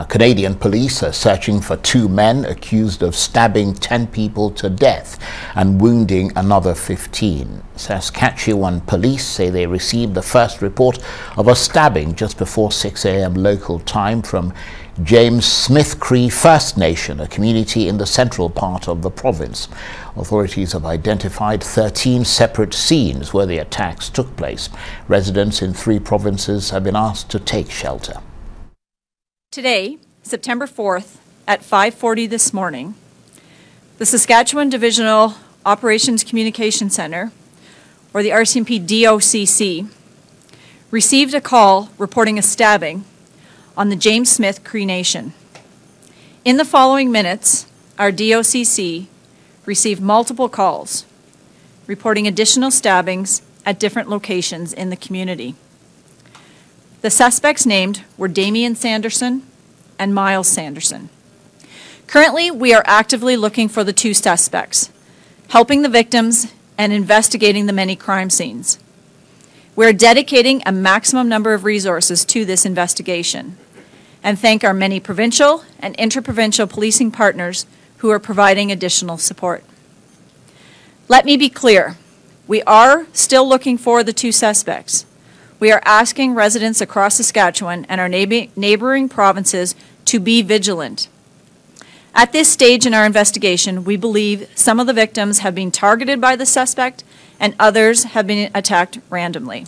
Canadian police are searching for 2 men accused of stabbing 10 people to death and wounding another 15. Saskatchewan police say they received the first report of a stabbing just before 6 a.m. local time from James Smith Cree First Nation, a community in the central part of the province. Authorities have identified 13 separate scenes where the attacks took place. Residents in 3 provinces have been asked to take shelter. Today, September 4th, at 5:40 this morning, the Saskatchewan Divisional Operations Communication Centre, or the RCMP DOCC, received a call reporting a stabbing on the James Smith Cree Nation. In the following minutes, our DOCC received multiple calls reporting additional stabbings at different locations in the community. The suspects named were Damien Sanderson and Miles Sanderson. Currently, we are actively looking for the 2 suspects, helping the victims and investigating the many crime scenes. We are dedicating a maximum number of resources to this investigation and thank our many provincial and interprovincial policing partners who are providing additional support. Let me be clear, we are still looking for the 2 suspects. We are asking residents across Saskatchewan and our neighboring provinces to be vigilant. At this stage in our investigation, we believe some of the victims have been targeted by the suspect and others have been attacked randomly.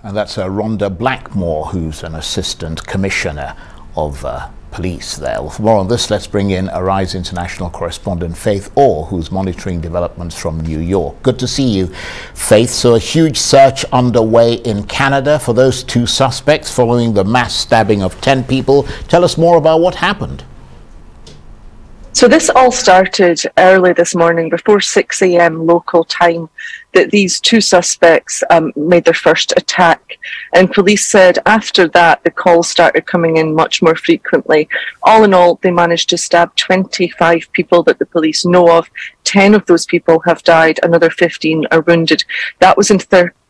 And that's Rhonda Blackmore, who's an assistant commissioner of police there. For more on this, let's bring in Arise International correspondent Faith Orr, who's monitoring developments from New York. Good to see you, Faith. So a huge search underway in Canada for those 2 suspects following the mass stabbing of 10 people. Tell us more about what happened. So this all started early this morning, before 6 a.m. local time, that these 2 suspects made their first attack. And police said after that, the calls started coming in much more frequently. All in all, they managed to stab 25 people that the police know of. 10 of those people have died, another 15 are wounded. That was in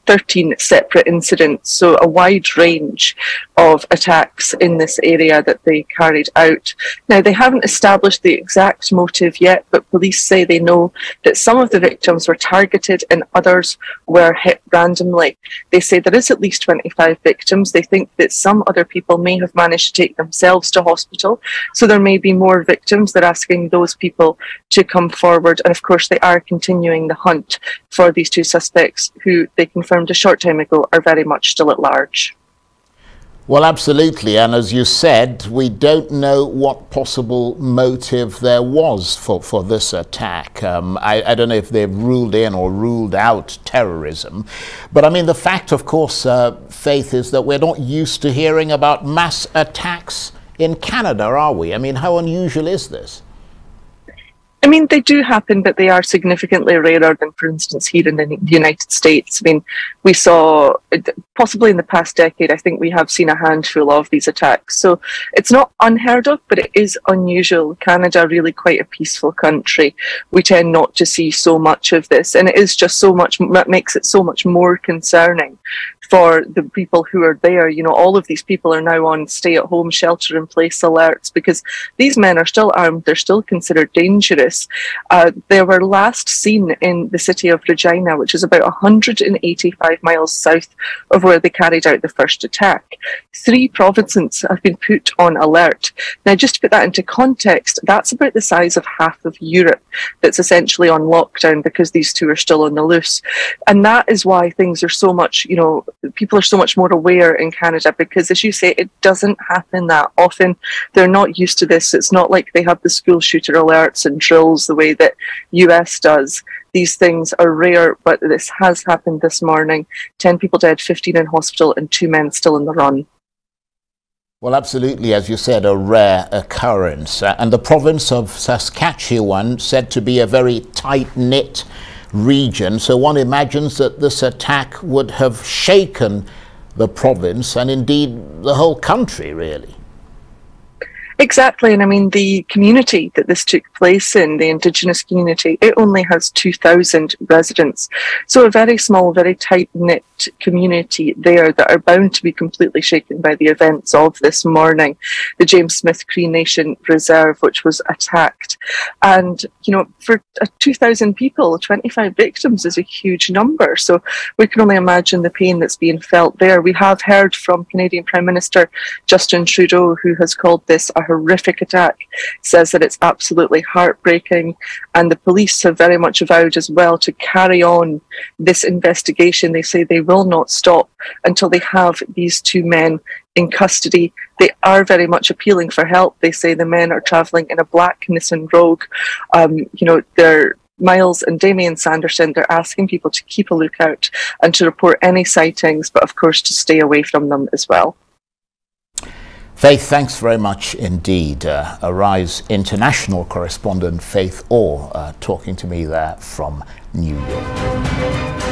13 separate incidents, so a wide range of attacks in this area that they carried out. Now, they haven't established the exact motive yet, but police say they know that some of the victims were targeted and others were hit randomly. They say there is at least 25 victims. They think that some other people may have managed to take themselves to hospital, so there may be more victims. They're asking those people to come forward, and of course they are continuing the hunt for these 2 suspects who they confirmed a short time ago are very much still at large. Well, absolutely. And as you said, we don't know what possible motive there was for this attack. I don't know if they've ruled in or ruled out terrorism. But I mean, the fact, of course, Faith, is that we're not used to hearing about mass attacks in Canada, are we? I mean, how unusual is this? I mean, they do happen, but they are significantly rarer than, for instance, here in the United States. I mean, we saw, possibly in the past decade, I think we have seen a handful of these attacks. So it's not unheard of, but it is unusual. Canada, really quite a peaceful country. We tend not to see so much of this, and it is just so much, makes it so much more concerning for the people who are there. You know, all of these people are now on stay-at-home, shelter-in-place alerts because these men are still armed. They're still considered dangerous. They were last seen in the city of Regina, which is about 185 miles south of where they carried out the first attack. 3 provinces have been put on alert. Now, just to put that into context, that's about the size of half of Europe that's essentially on lockdown because these 2 are still on the loose. And that is why things are so much, you know, people are so much more aware in Canada because, as you say, it doesn't happen that often. They're not used to this. It's not like they have the school shooter alerts and drills the way that US does. These things are rare, but this has happened this morning. 10 people dead, 15 in hospital, and 2 men still in the run. Well, absolutely, as you said, a rare occurrence. And the province of Saskatchewan said to be a very tight-knit region, so one imagines that this attack would have shaken the province and indeed the whole country, really. Exactly, and I mean the community that this took place in, the Indigenous community, it only has 2,000 residents. So a very small, very tight-knit community there that are bound to be completely shaken by the events of this morning. The James Smith Cree Nation Reserve, which was attacked. And, you know, for 2,000 people, 25 victims is a huge number. So we can only imagine the pain that's being felt there. We have heard from Canadian Prime Minister Justin Trudeau, who has called this a horrific attack, says that it's absolutely heartbreaking, and the police have very much vowed as well to carry on this investigation. They say they will not stop until they have these two men in custody. They are very much appealing for help. They say the men are travelling in a black Nissan Rogue. You know, they're Miles and Damien Sanderson. They're asking people to keep a lookout and to report any sightings, but of course to stay away from them as well. Faith, thanks very much indeed. Arise international correspondent Faith Orr talking to me there from New York.